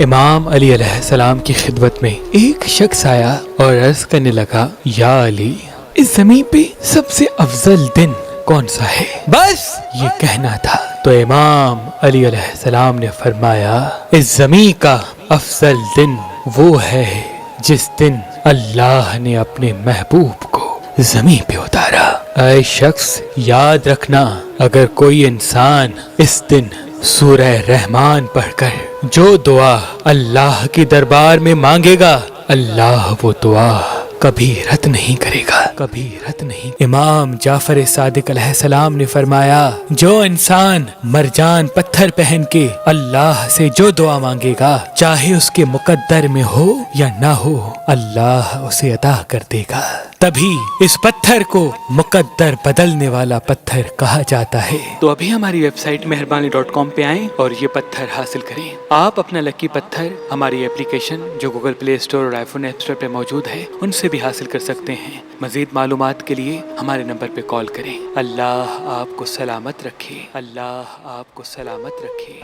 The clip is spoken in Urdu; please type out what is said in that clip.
امام علی علیہ السلام کی خدمت میں ایک شخص آیا اور عرض کرنے لگا، یا علی، اس زمین پہ سب سے افضل دن کون سا ہے؟ بس یہ کہنا تھا تو امام علی علیہ السلام نے فرمایا، اس زمین کا افضل دن وہ ہے جس دن اللہ نے اپنے محبوب کو زمین پہ اتارا۔ اے شخص، یاد رکھنا، اگر کوئی انسان اس دن سورہ رحمان پڑھ کر جو دعا اللہ کے دربار میں مانگے گا، اللہ وہ دعا کبھی رد نہیں کرے گا، کبھی رد نہیں۔ امام جعفر صادق علیہ السلام نے فرمایا، جو انسان مرجان پتھر پہن کے اللہ سے جو دعا مانگے گا، چاہے اس کے مقدر میں ہو یا نہ ہو، اللہ اسے عطا کر دے گا۔ تبھی اس پتھر کو مقدر بدلنے والا پتھر کہا جاتا ہے۔ تو ابھی ہماری ویب سائٹ مہربانی.com پہ آئیں اور یہ پتھر حاصل کریں۔ آپ اپنا لکی پتھر ہماری اپلیکیشن جو گوگل پلے اسٹور اور آئی فون ایپ اسٹور پہ موجود ہے ان سے بھی حاصل کر سکتے ہیں۔ مزید معلومات کے لیے ہمارے نمبر پہ کال کریں۔ اللہ آپ کو سلامت رکھے، اللہ آپ کو سلامت رکھے۔